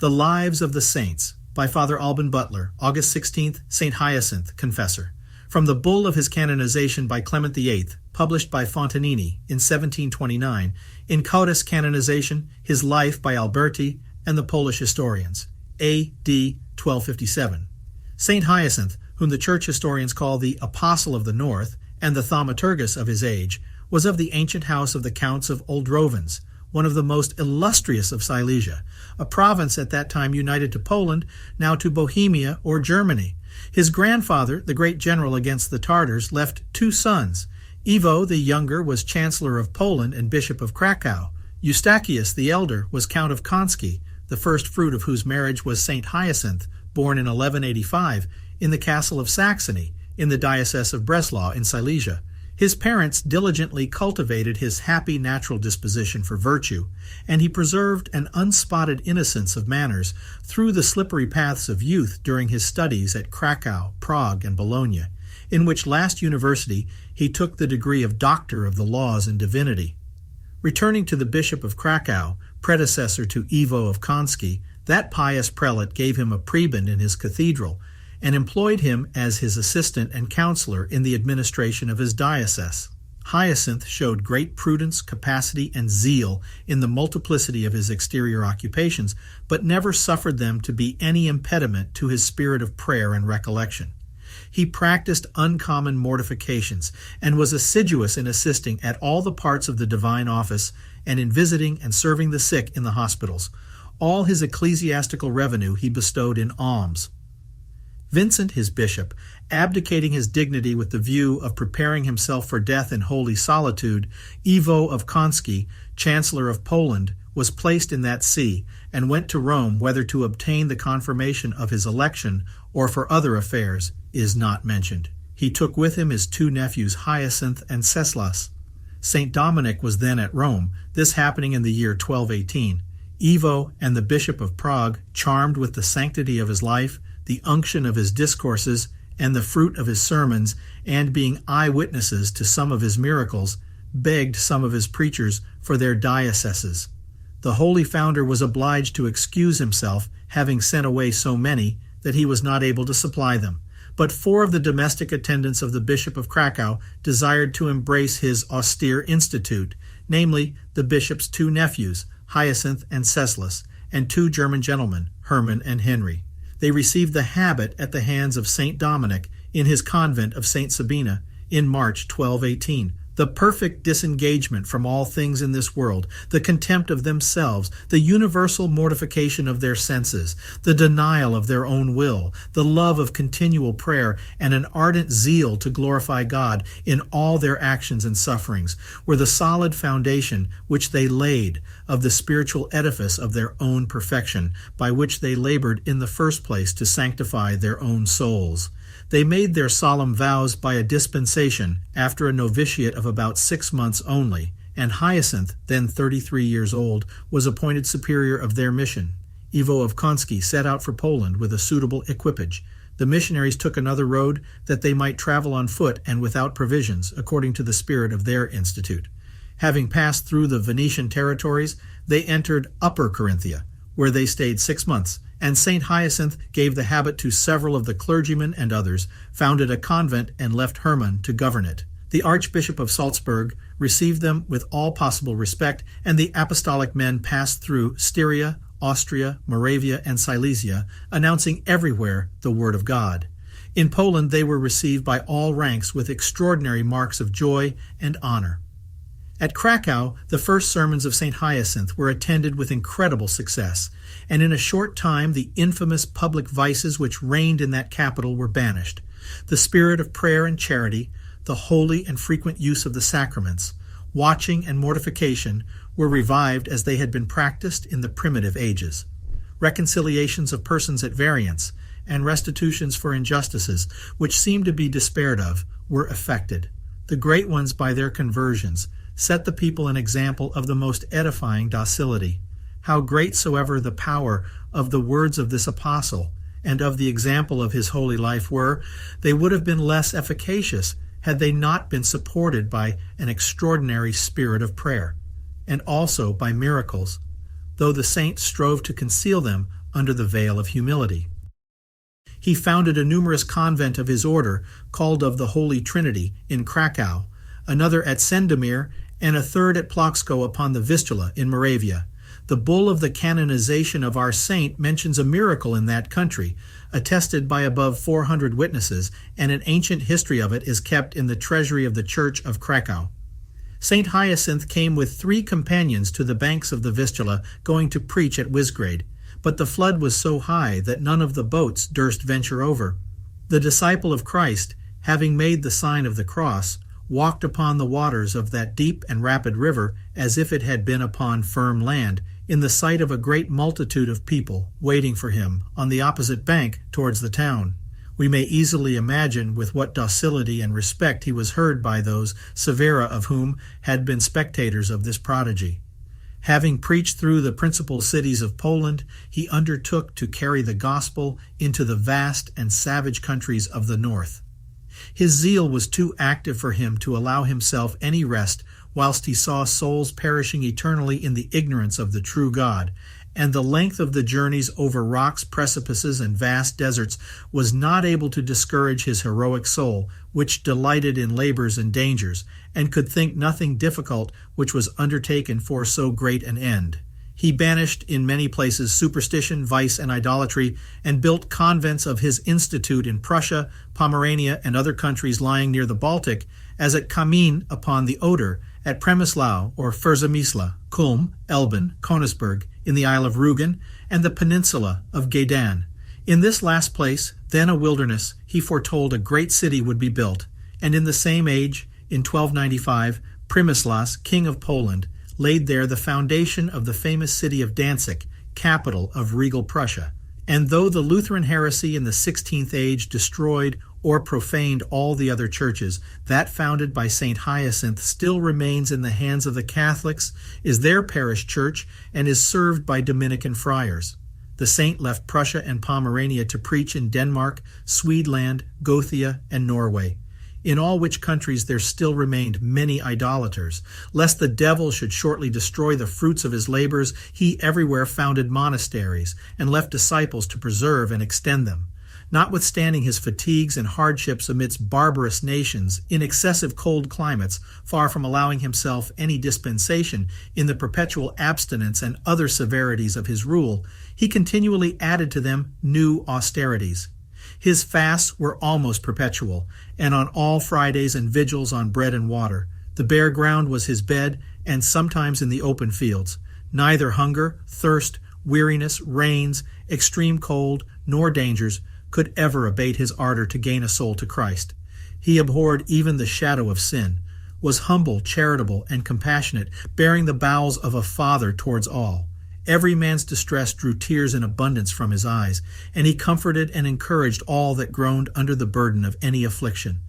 The Lives of the Saints by Father Alban Butler, August 16th, St. Hyacinth, Confessor. From the bull of his canonization by Clement VIII, published by Fontanini in 1729, in Codex Canonization, his life by Alberti and the Polish historians, A.D. 1257. St. Hyacinth, whom the church historians call the Apostle of the North and the Thaumaturgus of his age, was of the ancient house of the Counts of Oldrovens, one of the most illustrious of Silesia, a province at that time united to Poland, now to Bohemia or Germany. His grandfather, the great general against the Tartars, left 2 sons. Ivo the younger was Chancellor of Poland and Bishop of Krakow. Eustachius the elder was Count of Konski, the first fruit of whose marriage was St. Hyacinth, born in 1185, in the castle of Saxony, in the Diocese of Breslau in Silesia. His parents diligently cultivated his happy natural disposition for virtue, and he preserved an unspotted innocence of manners through the slippery paths of youth during his studies at Krakow, Prague, and Bologna, in which last university he took the degree of Doctor of the Laws in Divinity. Returning to the Bishop of Krakow, predecessor to Ivo of Konski, that pious prelate gave him a prebend in his cathedral, and employed him as his assistant and counselor in the administration of his diocese. Hyacinth showed great prudence, capacity, and zeal in the multiplicity of his exterior occupations, but never suffered them to be any impediment to his spirit of prayer and recollection. He practiced uncommon mortifications, and was assiduous in assisting at all the parts of the divine office, and in visiting and serving the sick in the hospitals. All his ecclesiastical revenue he bestowed in alms. Vincent, his bishop, abdicating his dignity with the view of preparing himself for death in holy solitude, Ivo of Konski, Chancellor of Poland, was placed in that see, and went to Rome, whether to obtain the confirmation of his election or for other affairs is not mentioned. He took with him his 2 nephews Hyacinth and Ceslas. St. Dominic was then at Rome, this happening in the year 1218. Ivo and the Bishop of Prague, charmed with the sanctity of his life, the unction of his discourses, and the fruit of his sermons, and being eyewitnesses to some of his miracles, begged some of his preachers for their dioceses. The holy founder was obliged to excuse himself, having sent away so many that he was not able to supply them. But 4 of the domestic attendants of the Bishop of Krakow desired to embrace his austere institute, namely the bishop's 2 nephews, Hyacinth and Ceslas, and 2 German gentlemen, Hermann and Henry. They received the habit at the hands of St. Dominic in his convent of St. Sabina in March 1218. The perfect disengagement from all things in this world, the contempt of themselves, the universal mortification of their senses, the denial of their own will, the love of continual prayer, and an ardent zeal to glorify God in all their actions and sufferings, were the solid foundation which they laid of the spiritual edifice of their own perfection, by which they labored in the first place to sanctify their own souls. They made their solemn vows by a dispensation after a novitiate of about 6 months only, and Hyacinth, then 33 years old, was appointed superior of their mission. Ivo of Konski set out for Poland with a suitable equipage. The missionaries took another road that they might travel on foot and without provisions, according to the spirit of their institute. Having passed through the Venetian territories, they entered Upper Carinthia, where they stayed 6 months, and St. Hyacinth gave the habit to several of the clergymen and others, founded a convent, and left Hermann to govern it. The Archbishop of Salzburg received them with all possible respect, and the apostolic men passed through Styria, Austria, Moravia, and Silesia, announcing everywhere the word of God. In Poland they were received by all ranks with extraordinary marks of joy and honor. At Krakow, the first sermons of St. Hyacinth were attended with incredible success, and in a short time the infamous public vices which reigned in that capital were banished. The spirit of prayer and charity, the holy and frequent use of the sacraments, watching and mortification were revived as they had been practiced in the primitive ages. Reconciliations of persons at variance, and restitutions for injustices, which seemed to be despaired of, were effected. The great ones, by their conversions, set the people an example of the most edifying docility. How great soever the power of the words of this apostle and of the example of his holy life were, they would have been less efficacious had they not been supported by an extraordinary spirit of prayer, and also by miracles. Though the saint strove to conceal them under the veil of humility. He founded a numerous convent of his order, called of the Holy Trinity, in Krakow, another at Sendomir, and a third at Plocksko upon the Vistula in Moravia. The bull of the canonization of our saint mentions a miracle in that country, attested by above 400 witnesses, and an ancient history of it is kept in the treasury of the Church of Krakow. Saint Hyacinth came with 3 companions to the banks of the Vistula, going to preach at Wisgrade, but the flood was so high that none of the boats durst venture over. The disciple of Christ, having made the sign of the cross, walked upon the waters of that deep and rapid river as if it had been upon firm land, in the sight of a great multitude of people waiting for him on the opposite bank towards the town. We may easily imagine with what docility and respect he was heard by those, severa of whom had been spectators of this prodigy. Having preached through the principal cities of Poland, he undertook to carry the gospel into the vast and savage countries of the north. His zeal was too active for him to allow himself any rest whilst he saw souls perishing eternally in the ignorance of the true God, and the length of the journeys over rocks, precipices, and vast deserts was not able to discourage his heroic soul, which delighted in labors and dangers, and could think nothing difficult which was undertaken for so great an end. He banished in many places superstition, vice, and idolatry, and built convents of his institute in Prussia, Pomerania, and other countries lying near the Baltic, as at Kamin upon the Oder, at Premislau or Ferzamisla, Kulm, Elben, Konisberg, in the Isle of Rugen, and the peninsula of Gedan. In this last place, then a wilderness, he foretold a great city would be built, and in the same age, in 1295, Primislas, king of Poland, laid there the foundation of the famous city of Danzig, capital of regal Prussia. And though the Lutheran heresy in the 16th age destroyed or profaned all the other churches, that founded by Saint Hyacinth still remains in the hands of the Catholics, is their parish church, and is served by Dominican friars. The saint left Prussia and Pomerania to preach in Denmark, Swedeland, Gothia, and Norway, in all which countries there still remained many idolaters. Lest the devil should shortly destroy the fruits of his labors, he everywhere founded monasteries, and left disciples to preserve and extend them. Notwithstanding his fatigues and hardships amidst barbarous nations, in excessive cold climates, far from allowing himself any dispensation in the perpetual abstinence and other severities of his rule, he continually added to them new austerities. His fasts were almost perpetual, and on all Fridays and vigils on bread and water. The bare ground was his bed, and sometimes in the open fields. Neither hunger, thirst, weariness, rains, extreme cold, nor dangers could ever abate his ardor to gain a soul to Christ. He abhorred even the shadow of sin, was humble, charitable, and compassionate, bearing the bowels of a father towards all. Every man's distress drew tears in abundance from his eyes, and he comforted and encouraged all that groaned under the burden of any affliction.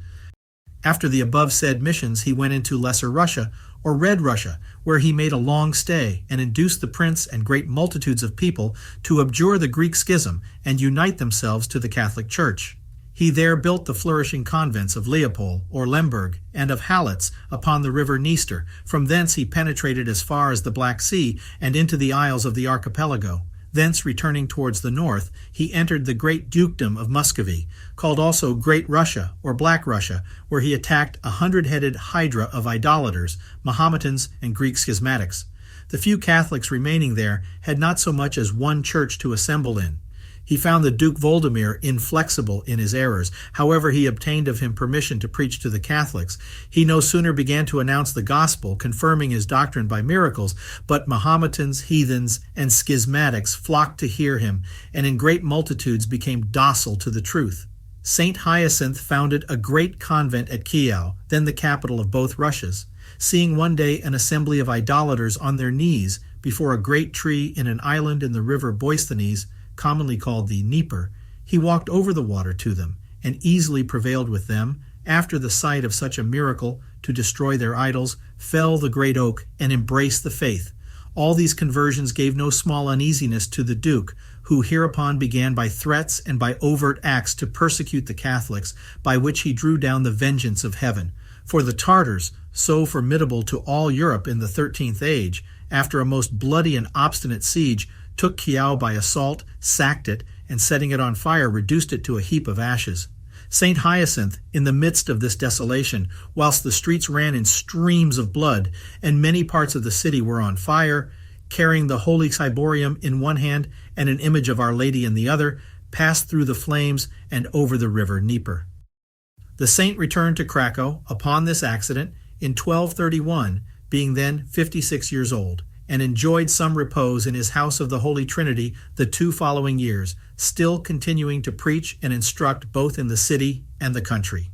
After the above-said missions, he went into Lesser Russia, or Red Russia, where he made a long stay, and induced the prince and great multitudes of people to abjure the Greek schism and unite themselves to the Catholic Church. He there built the flourishing convents of Leopold, or Lemberg, and of Halitz upon the river Dniester. From thence he penetrated as far as the Black Sea and into the isles of the archipelago. Thence, returning towards the north, he entered the great dukedom of Muscovy, called also Great Russia or Black Russia, where he attacked 100-headed hydra of idolaters, Mahometans, and Greek schismatics. The few Catholics remaining there had not so much as one church to assemble in. He found the Duke Voldemir inflexible in his errors. However, he obtained of him permission to preach to the Catholics. He no sooner began to announce the gospel, confirming his doctrine by miracles, but Mahometans, heathens, and schismatics flocked to hear him, and in great multitudes became docile to the truth. Saint Hyacinth founded a great convent at Kiev, then the capital of both Russias. Seeing one day an assembly of idolaters on their knees before a great tree in an island in the river Boisthenes, commonly called the Dnieper, he walked over the water to them, and easily prevailed with them, after the sight of such a miracle, to destroy their idols, fell the great oak, and embraced the faith. All these conversions gave no small uneasiness to the Duke, who hereupon began by threats and by overt acts to persecute the Catholics, by which he drew down the vengeance of heaven. For the Tartars, so formidable to all Europe in the 13th age, after a most bloody and obstinate siege, took Krakow by assault, sacked it, and setting it on fire reduced it to a heap of ashes. Saint Hyacinth, in the midst of this desolation, whilst the streets ran in streams of blood, and many parts of the city were on fire, carrying the holy ciborium in one hand and an image of Our Lady in the other, passed through the flames and over the river Dnieper. The saint returned to Krakow upon this accident in 1231, being then 56 years old, and enjoyed some repose in his house of the Holy Trinity the 2 following years, still continuing to preach and instruct both in the city and the country.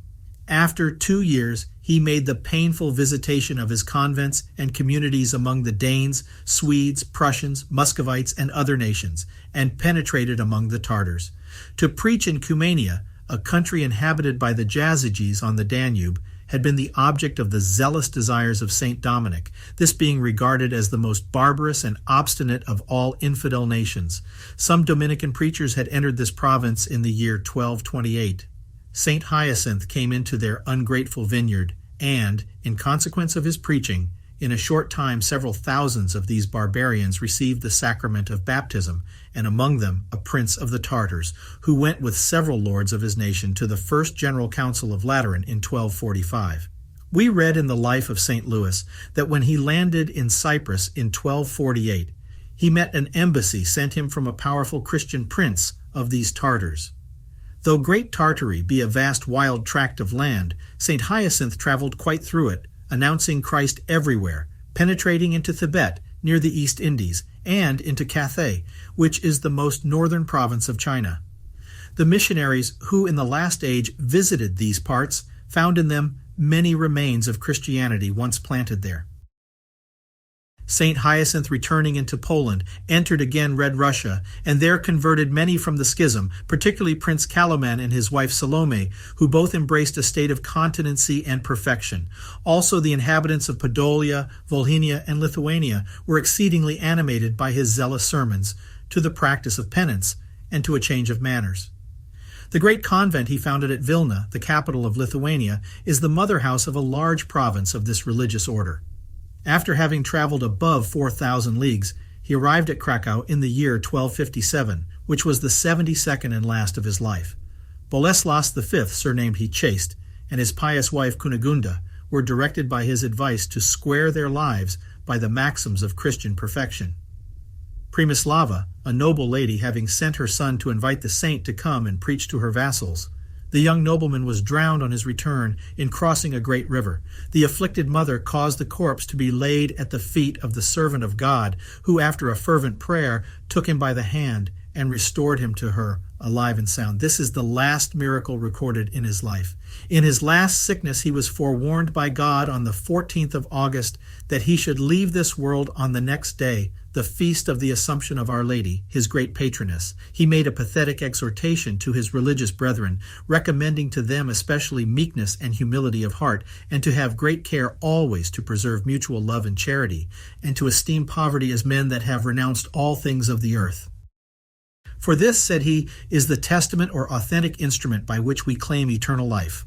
After 2 years, he made the painful visitation of his convents and communities among the Danes, Swedes, Prussians, Muscovites, and other nations, and penetrated among the Tartars. To preach in Cumania, a country inhabited by the Jazyges on the Danube, had been the object of the zealous desires of Saint Dominic, this being regarded as the most barbarous and obstinate of all infidel nations. Some Dominican preachers had entered this province in the year 1228. Saint Hyacinth came into their ungrateful vineyard, and, in consequence of his preaching, in a short time several thousands of these barbarians received the sacrament of baptism, and among them a prince of the Tartars, who went with several lords of his nation to the First General Council of Lateran in 1245. We read in the life of St. Louis that when he landed in Cyprus in 1248, he met an embassy sent him from a powerful Christian prince of these Tartars. Though Great Tartary be a vast wild tract of land, St. Hyacinth traveled quite through it, announcing Christ everywhere, penetrating into Tibet, near the East Indies, and into Cathay, which is the most northern province of China. The missionaries who in the last age visited these parts found in them many remains of Christianity once planted there. Saint Hyacinth, returning into Poland, entered again Red Russia, and there converted many from the schism, particularly Prince Kaloman and his wife Salome, who both embraced a state of continency and perfection. Also the inhabitants of Podolia, Volhynia, and Lithuania were exceedingly animated by his zealous sermons, to the practice of penance, and to a change of manners. The great convent he founded at Vilna, the capital of Lithuania, is the mother house of a large province of this religious order. After having traveled above 4,000 leagues, he arrived at Krakow in the year 1257, which was the 72nd and last of his life. Boleslas V, surnamed he Chaste, and his pious wife Kunigunda were directed by his advice to square their lives by the maxims of Christian perfection. Primislava, a noble lady, having sent her son to invite the saint to come and preach to her vassals, the young nobleman was drowned on his return in crossing a great river. The afflicted mother caused the corpse to be laid at the feet of the servant of God, who after a fervent prayer took him by the hand and restored him to her alive and sound. This is the last miracle recorded in his life. In his last sickness he was forewarned by God on the 14th of August that he should leave this world on the next day, the feast of the Assumption of Our Lady, his great patroness. He made a pathetic exhortation to his religious brethren, recommending to them especially meekness and humility of heart, and to have great care always to preserve mutual love and charity, and to esteem poverty as men that have renounced all things of the earth. For this, said he, is the testament or authentic instrument by which we claim eternal life.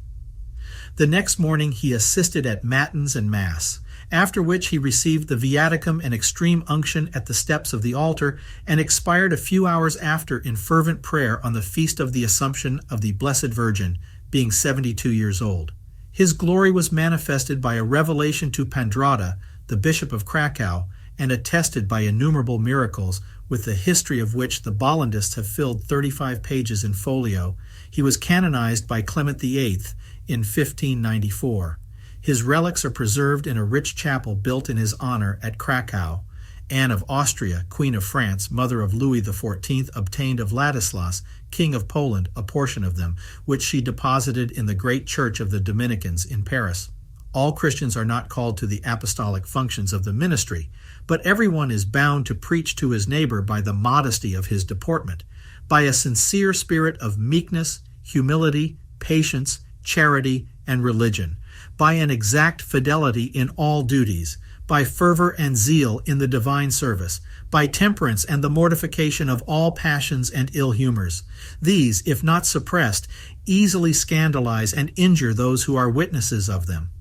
The next morning he assisted at matins and mass, after which he received the viaticum and extreme unction at the steps of the altar, and expired a few hours after in fervent prayer on the feast of the Assumption of the Blessed Virgin, being 72 years old. His glory was manifested by a revelation to Pandrada, the Bishop of Krakow, and attested by innumerable miracles, with the history of which the Bollandists have filled 35 pages in folio. He was canonized by Clement VIII in 1594. His relics are preserved in a rich chapel built in his honor at Krakow. Anne of Austria, Queen of France, mother of Louis XIV, obtained of Ladislas, King of Poland, a portion of them, which she deposited in the great church of the Dominicans in Paris. All Christians are not called to the apostolic functions of the ministry, but everyone is bound to preach to his neighbor by the modesty of his deportment, by a sincere spirit of meekness, humility, patience, charity, and religion, by an exact fidelity in all duties, by fervor and zeal in the divine service, by temperance and the mortification of all passions and ill humors. These, if not suppressed, easily scandalize and injure those who are witnesses of them.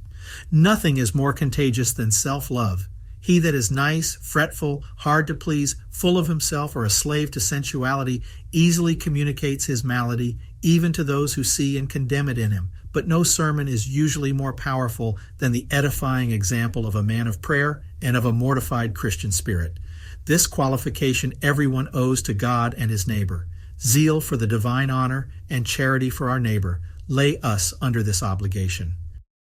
Nothing is more contagious than self-love. He that is nice, fretful, hard to please, full of himself, or a slave to sensuality, easily communicates his malady, even to those who see and condemn it in him. But no sermon is usually more powerful than the edifying example of a man of prayer and of a mortified Christian spirit. This qualification everyone owes to God and his neighbor. Zeal for the divine honor and charity for our neighbor lay us under this obligation.